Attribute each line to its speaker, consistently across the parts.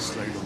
Speaker 1: slide on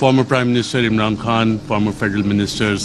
Speaker 1: Former Prime Minister Imran Khan, former federal ministers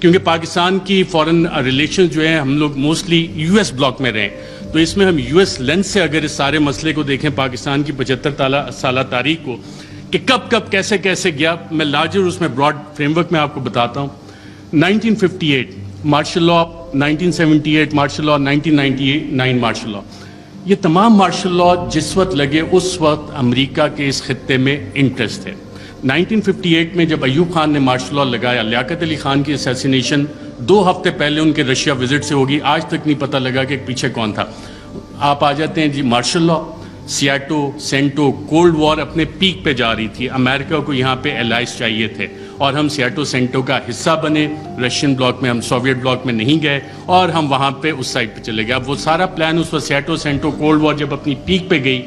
Speaker 1: کیونکہ پاکستان کی فورن relation جو ہیں ہم لوگ موسٹلی یو ایس بلاک میں رہیں، تو اس میں ہم یو ایس لینس سے اگر اس سارے مسئلے کو دیکھیں پاکستان کی 75 سالہ تاریخ کو کہ کب کیسے گیا، میں لارجر اس میں براڈ فریم ورک میں آپ کو بتاتا ہوں۔ 1958 martial law, 1978 martial law, 1999 martial law, یہ تمام مارشل لاء جس وقت لگے اس وقت امریکہ کے اس خطے میں انٹرسٹ ہے۔ 1958 میں جب ایوب خان نے مارشل لاء لگایا، لیاقت علی خان کی اسیسینیشن 2 ہفتے پہلے ان کے رشیا وزٹ سے ہوگی، آج تک نہیں پتہ لگا کہ پیچھے کون تھا۔ آپ آ جاتے ہیں جی martial law, SEATO, CENTO, cold war اپنے پیک پہ جا رہی تھی، امریکہ کو یہاں پہ الائز چاہیے تھے اور ہم سیاٹو سینٹو کا حصہ بنے، رشین بلاک میں، ہم سوویٹ بلاک میں نہیں گئے اور ہم وہاں پہ اس سائڈ پہ چلے گئے۔ اب وہ سارا پلان اس وقت سیاٹو سینٹو کولڈ وار جب اپنی پیک پہ گئی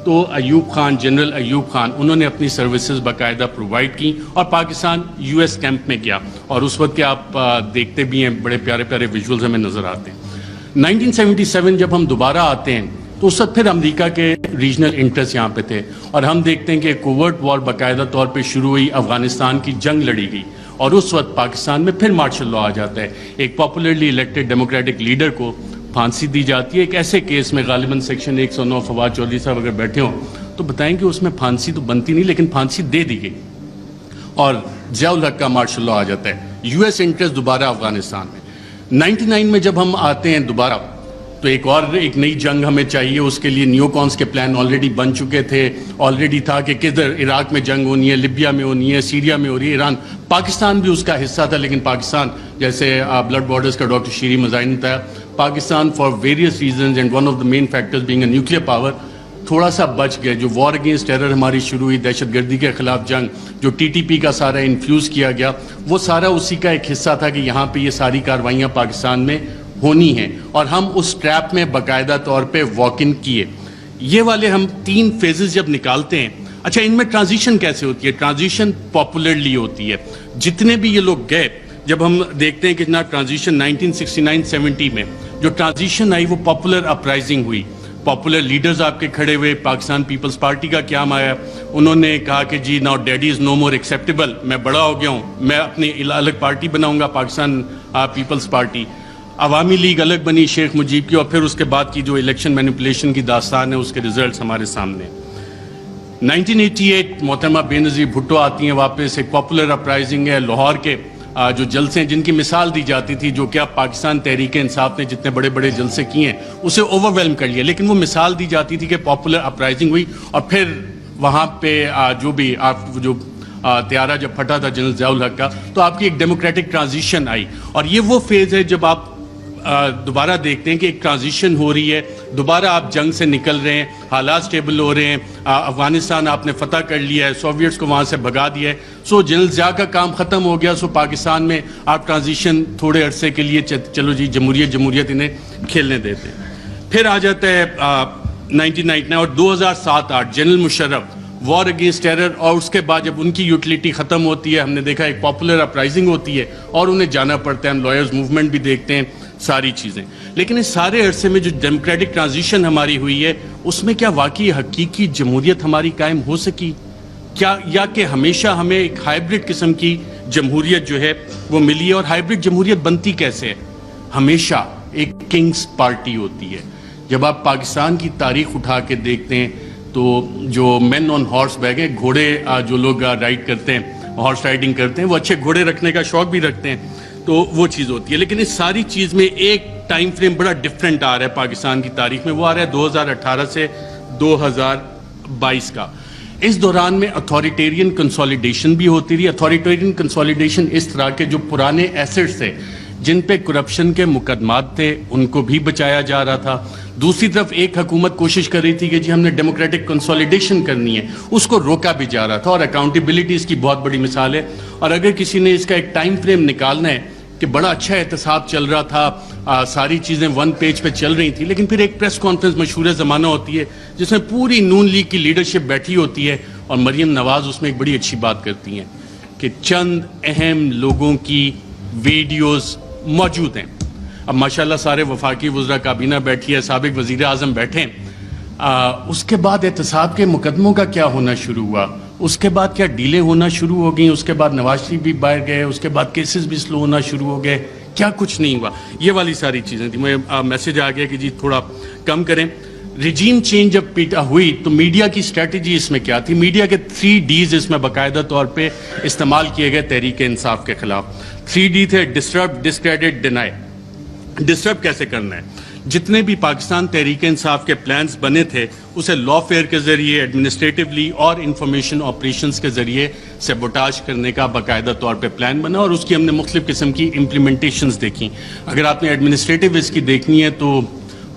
Speaker 1: تو ایوب خان، جنرل ایوب خان، انہوں نے اپنی سروسز باقاعدہ پرووائڈ کی اور پاکستان یو ایس کیمپ میں گیا، اور اس وقت کے آپ دیکھتے بھی ہیں بڑے پیارے پیارے ویژولز ہمیں نظر آتے ہیں۔ 1977 جب ہم دوبارہ آتے ہیں تو اس وقت پھر امریکہ کے ریجنل انٹرسٹ یہاں پہ تھے، اور ہم دیکھتے ہیں کہ کوورٹ وار باقاعدہ طور پہ شروع ہوئی، افغانستان کی جنگ لڑی گئی، اور اس وقت پاکستان میں پھر مارشل لاء آ جاتا ہے۔ ایک پاپولرلی الیکٹڈ ڈیموکریٹک لیڈر کو پھانسی دی جاتی ہے ایک ایسے کیس میں، غالباً سیکشن 109، فواد چودھری صاحب اگر بیٹھے ہوں تو بتائیں کہ اس میں پھانسی تو بنتی نہیں، لیکن پھانسی دے دی گئی، اور ضیاء الحق کا مارشل لاء آ جاتا ہے۔ یو ایس انٹرسٹ دوبارہ افغانستان میں۔ 99 میں جب ہم آتے ہیں دوبارہ تو ایک نئی جنگ ہمیں چاہیے، اس کے لیے نیو کونس کے پلان آلریڈی بن چکے تھے، آلریڈی تھا کہ کدھر عراق میں جنگ ہونی ہے، لیبیا میں ہونی ہے، سیریا میں ہو رہی ہے، ایران، پاکستان بھی اس کا حصہ تھا، لیکن پاکستان جیسے بلڈ بارڈرز کا ڈاکٹر شیری مزاحم نے بتایا، Pakistan for various reasons and one of the main factors being a nuclear power تھوڑا سا بچ گئے۔ جو وار اگینسٹ ٹیرر ہماری شروع ہوئی، دہشت گردی کے خلاف جنگ، جو ٹی ٹی پی کا سارا انفیوز کیا گیا، وہ سارا اسی کا ایک حصہ تھا کہ یہاں پہ یہ ساری کارروائیاں پاکستان میں ہونی ہیں، اور ہم اس ٹریپ میں باقاعدہ طور پہ واک ان کیے۔ یہ والے ہم 3 فیزز جب نکالتے ہیں، اچھا ان میں ٹرانزیشن کیسے ہوتی ہے؟ ٹرانزیشن پاپولرلی ہوتی ہے، جتنے بھی یہ لوگ گئے، جب ہم دیکھتے ہیں کہ جناب ٹرانزیشن 1969-70 میں جو ٹرانزیشن آئی وہ پاپولر اپرائزنگ ہوئی، پاپولر لیڈرز آپ کے کھڑے ہوئے، پاکستان پیپلز پارٹی کا قیام آیا، انہوں نے کہا کہ جی ناؤ ڈیڈی از نو مور ایکسیپٹیبل، میں بڑا ہو گیا ہوں، میں اپنی الگ پارٹی بناؤں گا، پاکستان پیپلز پارٹی۔ عوامی لیگ الگ بنی شیخ مجیب کی، اور پھر اس کے بعد کی جو الیکشن مینیپولیشن کی داستان ہے اس کے ریزلٹس ہمارے سامنے۔ 1988 محترمہ بے نظیر بھٹو آتی ہیں واپس، ایک پاپولر اپرائزنگ ہے، لاہور کے جو جلسے ہیں جن کی مثال دی جاتی تھی، جو کہ اب پاکستان تحریک انصاف نے جتنے بڑے بڑے جلسے کیے ہیں اسے اوور ویلم کر لیا، لیکن وہ مثال دی جاتی تھی کہ پاپولر اپرائزنگ ہوئی، اور پھر وہاں پہ جو بھی جو طیارہ جب پھٹا تھا جنرل ضیاء الحق کا، تو آپ کی ایک ڈیموکریٹک ٹرانزیشن آئی، اور یہ وہ فیز ہے جب آپ دوبارہ دیکھتے ہیں کہ ایک ٹرانزیشن ہو رہی ہے، دوبارہ آپ جنگ سے نکل رہے ہیں، حالات سٹیبل ہو رہے ہیں، افغانستان آپ نے فتح کر لیا ہے، سوویٹس کو وہاں سے بھگا دیا ہے، سو جنرل ضیاء کا کام ختم ہو گیا، سو پاکستان میں آپ ٹرانزیشن تھوڑے عرصے کے لیے چلو جی جمہوریت انہیں کھیلنے دیتے ہیں۔ پھر آ جاتا ہے 1999 اور 2007-8 general Musharraf, war against terror, اور اس کے بعد جب ان کی یوٹیلیٹی ختم ہوتی ہے، ہم نے دیکھا ایک پاپولر اپرائزنگ ہوتی ہے اور انہیں جانا پڑتا ہے، ہم لائرز موومنٹ بھی دیکھتے ہیں، ساری چیزیں۔ لیکن اس سارے عرصے میں جو ڈیموکریٹک ٹرانزیشن ہماری ہوئی ہے اس میں کیا واقعی حقیقی جمہوریت ہماری قائم ہو سکی کیا، یا کہ ہمیشہ ہمیں ایک ہائیبرڈ قسم کی جمہوریت جو ہے وہ ملی ہے؟ اور ہائیبرڈ جمہوریت بنتی کیسے ہے؟ ہمیشہ ایک کنگز پارٹی ہوتی ہے۔ جب آپ پاکستان کی تاریخ اٹھا کے دیکھتے ہیں تو جو مین آن ہارس بیک ہیں، گھوڑے جو لوگ رائڈ کرتے ہیں، ہارس رائڈنگ کرتے ہیں، وہ اچھے گھوڑے رکھنے کا شوق بھی رکھتے ہیں، تو وہ چیز ہوتی ہے۔ لیکن اس ساری چیز میں ایک ٹائم فریم بڑا ڈیفرنٹ آ رہا ہے پاکستان کی تاریخ میں، وہ آ رہا ہے 2018 سے 2022 کا۔ اس دوران میں اتھارٹیرین کنسولیڈیشن بھی ہوتی رہی۔ اتھارٹیرین کنسولیڈیشن اس طرح کے جو پرانے ایسٹس تھے جن پہ کرپشن کے مقدمات تھے ان کو بھی بچایا جا رہا تھا، دوسری طرف ایک حکومت کوشش کر رہی تھی کہ جی ہم نے ڈیموکریٹک کنسولیڈیشن کرنی ہے، اس کو روکا بھی جا رہا تھا، اور اکاؤنٹیبلٹی اس کی بہت بڑی مثال ہے۔ اور اگر کسی نے اس کا ایک ٹائم فریم نکالنا ہے کہ بڑا اچھا احتساب چل رہا تھا، ساری چیزیں ون پیج پہ چل رہی تھیں، لیکن پھر ایک پریس کانفرنس مشہور زمانہ ہوتی ہے جس میں پوری نون لیگ کی لیڈرشپ بیٹھی ہوتی ہے، اور مریم نواز اس میں ایک بڑی اچھی بات کرتی ہیں کہ چند اہم لوگوں کی ویڈیوز موجود ہیں۔ اب ماشاءاللہ سارے وفاقی وزراء کابینہ بیٹھی ہے، سابق وزیر اعظم بیٹھے ہیں، اس کے بعد احتساب کے مقدموں کا کیا ہونا شروع ہوا؟ اس کے بعد کیا ڈیلے ہونا شروع ہو گئی, اس کے بعد نواز شریف بھی باہر گئے, اس کے بعد کیسز بھی سلو ہونا شروع ہو گئے, کیا کچھ نہیں ہوا. یہ والی ساری چیزیں تھیں. مجھے میسج آ گیا کہ جی تھوڑا کم کریں. ریجیم چینج جب پیٹا ہوئی تو میڈیا کی اسٹریٹجی اس میں کیا تھی؟ میڈیا کے 3 Ds اس میں باقاعدہ طور پہ استعمال کیے گئے تحریک انصاف کے خلاف. 3 D تھے: ڈسٹرب, ڈسکریڈٹ, ڈینائی. ڈسٹرب کیسے کرنا ہے؟ جتنے بھی پاکستان تحریک انصاف کے پلانز بنے تھے اسے لا فیئر کے ذریعے, ایڈمنسٹریٹولی اور انفارمیشن آپریشنز کے ذریعے سیبوٹاج کرنے کا باقاعدہ طور پہ پلان بنا, اور اس کی ہم نے مختلف قسم کی امپلیمنٹیشنز دیکھی. اگر آپ نے ایڈمنسٹریٹو اس کی دیکھنی ہے تو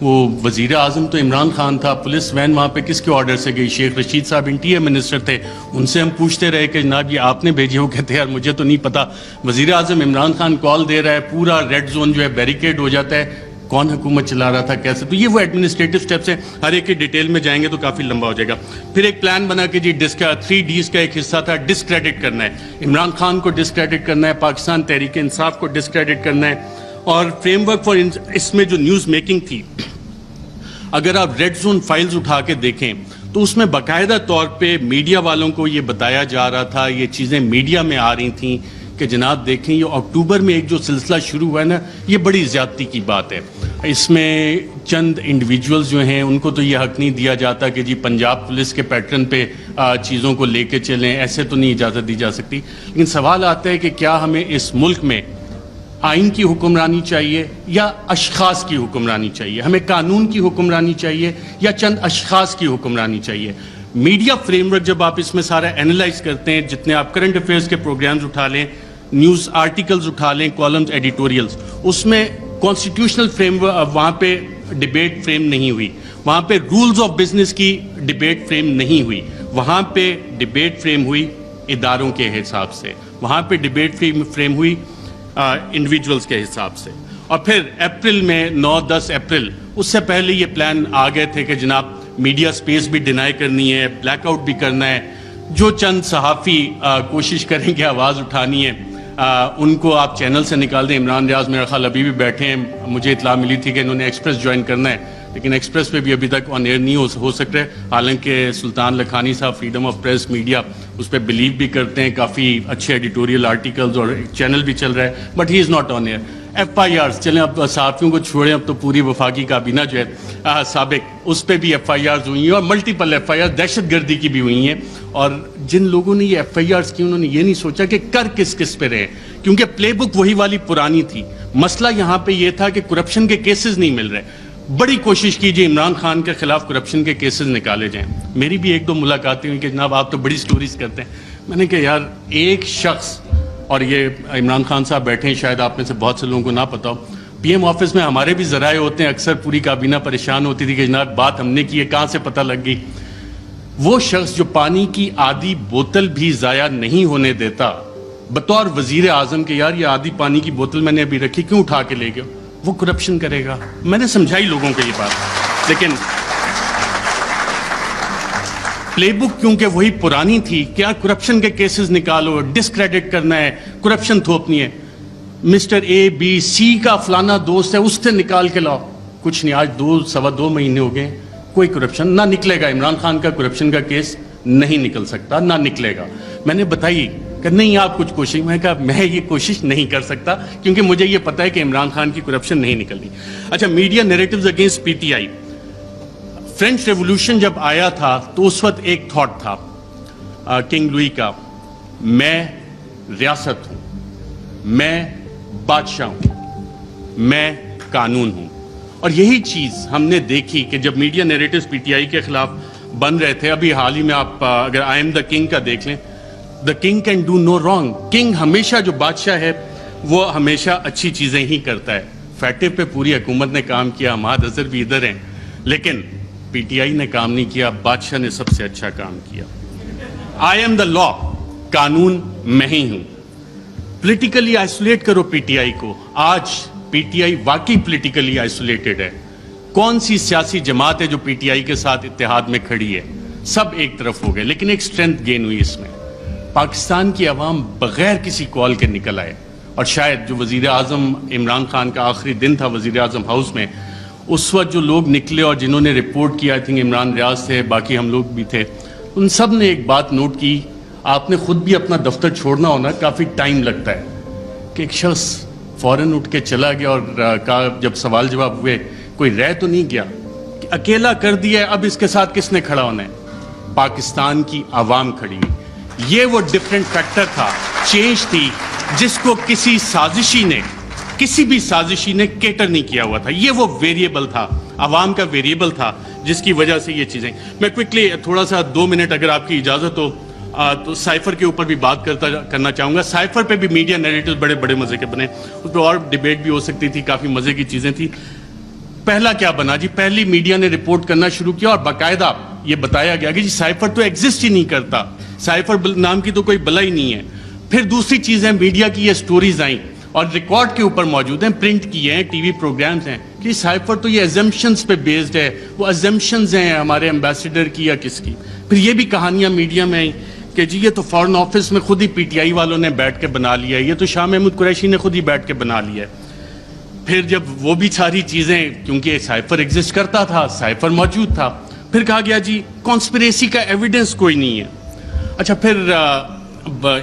Speaker 1: وہ وزیر اعظم تو عمران خان تھا, پولیس وین وہاں پہ کس کے آرڈر سے گئی؟ شیخ رشید صاحب انٹیریئر منسٹر تھے, ان سے ہم پوچھتے رہے کہ جناب یہ آپ نے بھیجی؟ وہ کہتے ہیں یار مجھے تو نہیں پتا. وزیر اعظم عمران خان کال دے رہا ہے, پورا ریڈ زون جو ہے بیریکیڈ ہو جاتا ہے, کون حکومت چلا رہا تھا, کیسے؟ تو یہ وہ ایڈمنسٹریٹو سٹیپس ہیں. ہر ایک کی ڈیٹیل میں جائیں گے تو کافی لمبا ہو جائے گا. پھر ایک پلان بنا کہ جی 3 Ds کا ایک حصہ تھا ڈسکریڈٹ کرنا ہے, عمران خان کو ڈسکریڈٹ کرنا ہے, پاکستان تحریک انصاف کو ڈسکریڈٹ کرنا ہے. اور فریم ورک فار اس میں جو نیوز میکنگ تھی, اگر آپ ریڈ زون فائلز اٹھا کے دیکھیں تو اس میں باقاعدہ طور پہ میڈیا والوں کو یہ بتایا جا رہا تھا, یہ چیزیں میڈیا میں آ رہی تھیں کہ جناب دیکھیں یہ اکتوبر میں ایک جو سلسلہ شروع ہوا ہے نا, یہ بڑی زیادتی کی بات ہے. اس میں چند انڈیویجولز جو ہیں ان کو تو یہ حق نہیں دیا جاتا کہ جی پنجاب پولیس کے پیٹرن پہ چیزوں کو لے کے چلیں, ایسے تو نہیں اجازت دی جا سکتی. لیکن سوال آتا ہے کہ کیا ہمیں اس ملک میں آئین کی حکمرانی چاہیے یا اشخاص کی حکمرانی چاہیے؟ ہمیں قانون کی حکمرانی چاہیے یا چند اشخاص کی حکمرانی چاہیے؟ میڈیا فریم ورک جب آپ اس میں سارا اینالائز کرتے ہیں, جتنے آپ کرنٹ افیئرس کے پروگرامز اٹھا لیں, نیوز آرٹیکلز اٹھا لیں, کالمز, ایڈیٹوریلز, اس میں کانسٹیٹیوشنل فریم ورک, وہاں پہ ڈیبیٹ فریم نہیں ہوئی, وہاں پہ رولز آف بزنس کی ڈیبیٹ فریم نہیں ہوئی, وہاں پہ ڈیبیٹ فریم ہوئی اداروں کے حساب سے, وہاں پہ ڈیبیٹ فریم ہوئی انڈیویجولز کے حساب سے. اور پھر اپریل میں 9-10 اپریل, اس سے پہلے یہ پلان آ گئے تھے کہ جناب میڈیا سپیس بھی ڈینائی کرنی ہے, بلیک آؤٹ بھی کرنا ہے, جو چند صحافی کوشش کریں گے آواز اٹھانی ہے ان کو آپ چینل سے نکال دیں. عمران ریاض میرا خیال ابھی بھی بیٹھے ہیں, مجھے اطلاع ملی تھی کہ انہوں نے ایکسپریس جوائن کرنا ہے, لیکن ایکسپریس پہ بھی ابھی تک آن ایئر نہیں ہو سک رہے. حالانکہ سلطان لکھانی صاحب فریڈم آف پریس میڈیا اس پہ بلیو بھی کرتے ہیں, کافی اچھے ایڈیٹوریل آرٹیکلز اور چینل بھی چل رہا ہے, but he is not on air. FIRs چلیں, اب صحافیوں کو چھوڑیں, اب تو پوری وفاقی کابینہ جو ہے سابق, اس پہ بھی FIRs ہوئی ہیں, اور ملٹیپل FIRs دہشت گردی کی بھی ہوئی ہیں. اور جن لوگوں نے یہ FIRs کی انہوں نے یہ نہیں سوچا کہ کر کس پہ رہے, کیونکہ پلے بک وہی والی پرانی تھی. مسئلہ یہاں پہ یہ تھا کہ کرپشن کے کیسز نہیں مل رہے. بڑی کوشش کیجیے عمران خان کے خلاف کرپشن کے کیسز نکالے جائیں. میری بھی 1-2 ملاقاتیں ہوئی کہ جناب آپ تو بڑی سٹوریز کرتے ہیں. میں نے کہا یار ایک شخص, اور یہ عمران خان صاحب بیٹھے ہیں, شاید آپ میں سے بہت سے لوگوں کو نہ پتا ہو, PM آفس میں ہمارے بھی ذرائع ہوتے ہیں, اکثر پوری کابینہ پریشان ہوتی تھی کہ جناب بات ہم نے کی ہے, کہاں سے پتہ لگ گئی. وہ شخص جو پانی کی آدھی بوتل بھی ضائع نہیں ہونے دیتا بطور وزیر اعظم کے, یار یہ آدھی پانی کی بوتل میں نے ابھی رکھی, کیوں اٹھا کے لے گئے, وہ کرپشن کرے گا. میں نے سمجھائی لوگوں کو یہ بات, لیکن پلے بک کیونکہ وہی پرانی تھی, کیا کرپشن کے کیسز نکالو, ڈسکریڈٹ کرنا ہے, کرپشن تھوپنی ہے. مسٹر ABC کا فلانا دوست ہے, اس سے نکال کے لاؤ, کچھ نہیں. آج 2-2.25 مہینے ہو گئے, کوئی کرپشن نہ نکلے گا. عمران خان کا کرپشن کا کیس نہیں نکل سکتا, نہ نکلے گا. میں نے بتائی کہ نہیں آپ کچھ کوشش, میں کہا میں یہ کوشش نہیں کر سکتا کیونکہ مجھے یہ پتا ہے کہ عمران خان کی کرپشن نہیں نکلنی. اچھا, media narratives against PTI. French revolution جب آیا تھا تو اس وقت ایک تھاٹ تھا کنگ لوئی کا, میں ریاست ہوں, میں بادشاہ ہوں, میں قانون ہوں. اور یہی چیز ہم نے دیکھی کہ جب میڈیا نیریٹیوز PTI کے خلاف بن رہے تھے. ابھی حال ہی میں آپ اگر آئی ایم دا کنگ کا دیکھ لیں, the king can do no wrong. King ہمیشہ, جو بادشاہ ہے وہ ہمیشہ اچھی چیزیں ہی کرتا ہے. فیٹو پہ پوری حکومت نے کام کیا, حماد اظہر بھی ادھر ہیں, لیکن PTI نے کام نہیں کیا, بادشاہ نے سب سے اچھا کام کیا. آئی ایم دا لا, قانون میں ہی ہوں. پولیٹیکلی آئسولیٹ کرو PTI کو. آج PTI واقعی پولیٹیکلی آئسولیٹڈ ہے. کون سی سیاسی جماعت ہے جو PTI کے ساتھ اتحاد میں کھڑی ہے؟ سب ایک طرف ہو گئے. لیکن ایک سٹرینتھ گین ہوئی اس میں, پاکستان کی عوام بغیر کسی کال کے نکل آئے. اور شاید جو وزیر اعظم عمران خان کا آخری دن تھا وزیر اعظم ہاؤس میں, اس وقت جو لوگ نکلے اور جنہوں نے رپورٹ کیا, آئی تھنک عمران ریاض تھے, باقی ہم لوگ بھی تھے, ان سب نے ایک بات نوٹ کی آپ نے خود بھی اپنا دفتر چھوڑنا ہونا کافی ٹائم لگتا ہے کہ ایک شخص فوراً اٹھ کے چلا گیا اور کہا جب سوال جواب ہوئے کوئی رہ تو نہیں گیا کہ اکیلا کر دیا ہے, اب اس کے ساتھ کس نے کھڑا ہونا ہے؟ پاکستان کی عوام کھڑی ہوئی. یہ وہ ڈفرینٹ فیکٹر تھا, چینج تھی جس کو کسی بھی سازشی نے کیٹر نہیں کیا ہوا تھا. یہ وہ ویریبل تھا, عوام کا ویریبل تھا جس کی وجہ سے یہ چیزیں. میں کوئکلی تھوڑا سا 2 منٹ اگر آپ کی اجازت ہو تو سائفر کے اوپر بھی بات کرنا چاہوں گا. سائفر پہ بھی میڈیا نیریٹو بڑے مزے کے بنے, اس پہ اور ڈیبیٹ بھی ہو سکتی تھی, کافی مزے کی چیزیں تھیں. پہلا کیا بنا جی, پہلی میڈیا نے رپورٹ کرنا شروع کیا اور باقاعدہ یہ بتایا گیا کہ جی سائفر تو ایگزسٹ ہی نہیں کرتا, سائفر نام کی تو کوئی بلا ہی نہیں ہے. پھر دوسری چیزیں میڈیا کی یہ سٹوریز آئیں اور ریکارڈ کے اوپر موجود ہیں, پرنٹ کیے ہیں, ٹی وی پروگرامز ہیں کہ سائفر تو یہ ایزمپشنز پہ بیسڈ ہے. وہ ایزمپشنز ہیں ہمارے ایمبیسیڈر کی یا کس کی. پھر یہ بھی کہانیاں میڈیا میں آئیں کہ جی یہ تو فارن آفس میں خود ہی پی ٹی آئی والوں نے بیٹھ کے بنا لیا ہے, یہ تو شاہ محمود قریشی نے خود ہی بیٹھ کے بنا لیا ہے. پھر جب وہ بھی ساری چیزیں, کیونکہ سائفر ایگزسٹ کرتا تھا, سائفر موجود تھا, پھر کہا گیا جی کانسپریسی کا ایویڈنس کوئی نہیں ہے. اچھا پھر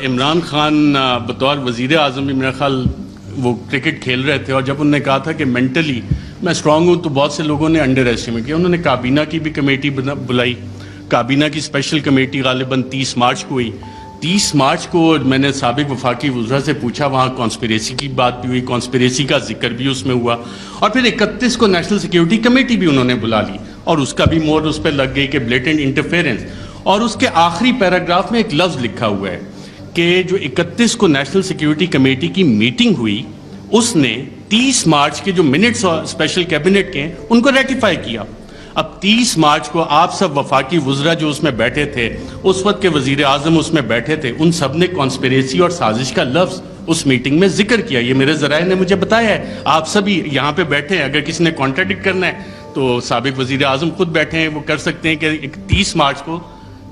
Speaker 1: عمران خان بطور وزیر اعظم میرا خیال وہ کرکٹ کھیل رہے تھے, اور جب انہوں نے کہا تھا کہ مینٹلی میں اسٹرانگ ہوں, تو بہت سے لوگوں نے انڈر ایسٹیمیٹ کیا. انہوں نے کابینہ کی بھی کمیٹی بلائی, کابینہ کی اسپیشل کمیٹی غالباً 30 مارچ کو ہوئی. 30 مارچ کو میں نے سابق وفاقی وزراء سے پوچھا, وہاں کانسپریسی کی بات بھی ہوئی, کانسپریسی کا ذکر بھی اس میں ہوا. اور پھر 31 کو نیشنل سیکیورٹی کمیٹی بھی انہوں نے بلا لی اور اس کا بھی مور اس پہ لگ گئی کہ بلیٹنٹ انٹرفیرنس. اور اس کے آخری پیراگراف میں ایک لفظ لکھا ہوا ہے کہ جو 31 کو نیشنل سیکیورٹی کمیٹی کی میٹنگ ہوئی, اس نے 30 مارچ کے جو منٹس اسپیشل کیبنٹ کے ہیں ان کو ریٹیفائی کیا. اب 30 مارچ کو آپ سب وفاقی وزراء جو اس میں بیٹھے تھے, اس وقت کے وزیر اعظم اس میں بیٹھے تھے, ان سب نے کانسپریسی اور سازش کا لفظ اس میٹنگ میں ذکر کیا. یہ میرے ذرائع نے مجھے بتایا ہے, آپ سبھی یہاں پہ بیٹھے ہیں, اگر کسی نے کانٹراڈکٹ کرنا ہے تو سابق وزیر اعظم خود بیٹھے ہیں, وہ کر سکتے ہیں کہ 30 مارچ کو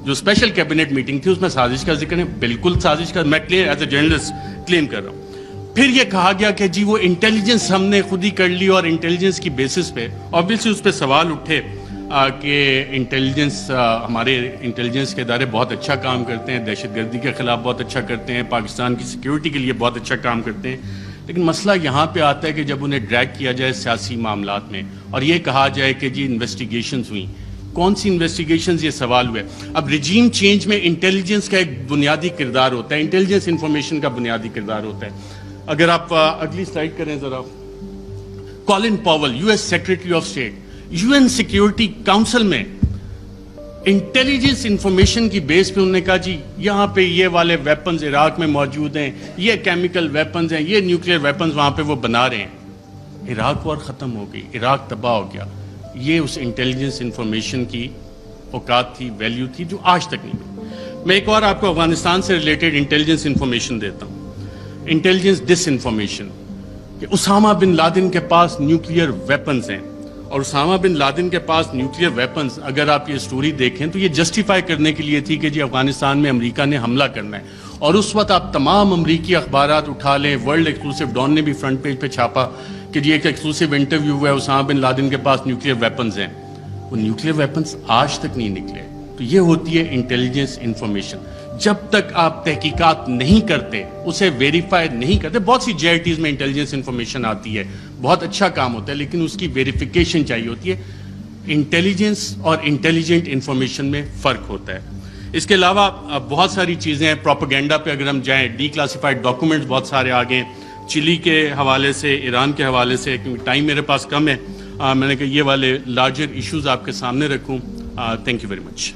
Speaker 1: جو اسپیشل کیبنٹ میٹنگ تھی اس میں سازش کا ذکر ہے. بالکل سازش کا, میں کلیئر ایز اے جرنلسٹ کلیم کر رہا ہوں. پھر یہ کہا گیا کہ جی وہ انٹیلیجنس ہم نے خود ہی کر لی, اور انٹیلیجنس کی بیسس پہ آبویسلی اس پہ سوال اٹھے کہ انٹیلیجنس, ہمارے انٹیلیجنس کے ادارے بہت اچھا کام کرتے ہیں, دہشت گردی کے خلاف بہت اچھا کرتے ہیں, پاکستان کی سیکیورٹی کے لیے بہت اچھا کام کرتے ہیں. لیکن مسئلہ یہاں پہ آتا ہے کہ جب انہیں ڈریگ کیا جائے سیاسی معاملات میں اور یہ کہا جائے کہ جی انویسٹیگیشنز ہوئیں, کون سی انویسٹیگیشنز, یہ سوال ہوئے. اب ریجیم چینج میں انٹیلیجنس کا ایک بنیادی کردار ہوتا ہے, انٹیلیجنس انفارمیشن کا بنیادی کردار ہوتا ہے. اگر آپ اگلی سلائیڈ کریں ذرا. Colin Powell, U S secretary of state, U N security council میں انٹیلیجنس انفارمیشن کی بیس پہ انہوں نے کہا جی یہاں پہ یہ والے ویپنز عراق میں موجود ہیں, یہ کیمیکل ویپنز ہیں, یہ نیوکلیئر ویپنز وہاں پہ وہ بنا رہے ہیں. عراق وار ختم ہو گئی, عراق تباہ ہو گیا. یہ اس انٹیلیجنس انفارمیشن کی اوقات تھی, ویلیو تھی, جو آج تک نہیں ملی. میں ایک اور آپ کو افغانستان سے ریلیٹڈ انٹیلیجنس انفارمیشن دیتا ہوں. انٹیلیجنس ڈس انفارمیشن کہ اسامہ بن لادن کے پاس نیوکلیئر ویپنز ہیں, اور اسامہ بن لادن کے پاس نیوکلیئر ویپنز, اگر آپ یہ سٹوری دیکھیں تو یہ جسٹیفائی کرنے کے لیے تھی کہ جی افغانستان میں امریکہ نے حملہ کرنا ہے. اور اس وقت آپ تمام امریکی اخبارات اٹھا لیں, ورلڈ ایکسکلوسیو ڈان نے بھی فرنٹ پیج پہ چھاپا کہ جی ایک ایکسکلوسیو انٹرویو ہوا ہے, اسامہ بن لادن کے پاس نیوکلیئر ویپنز ہیں. وہ نیوکلیئر ویپنز آج تک نہیں نکلے. تو یہ ہوتی ہے انٹیلیجنس انفارمیشن. جب تک آپ تحقیقات نہیں کرتے, اسے ویریفائی نہیں کرتے, بہت سی جے آئی ٹیز میں انٹیلیجنس انفارمیشن آتی ہے, بہت اچھا کام ہوتا ہے, لیکن اس کی ویریفیکیشن چاہیے ہوتی ہے. انٹیلیجنس اور انٹیلیجنٹ انفارمیشن میں فرق ہوتا ہے. اس کے علاوہ بہت ساری چیزیں ہیں. پروپیگنڈا پہ اگر ہم جائیں, ڈی کلاسیفائڈ ڈاکومنٹس بہت سارے آ گئے, چلی کے حوالے سے, ایران کے حوالے سے, کیونکہ ٹائم میرے پاس کم ہے, میں نے کہا یہ والے لارجر ایشوز آپ کے سامنے رکھوں. Thank you very much.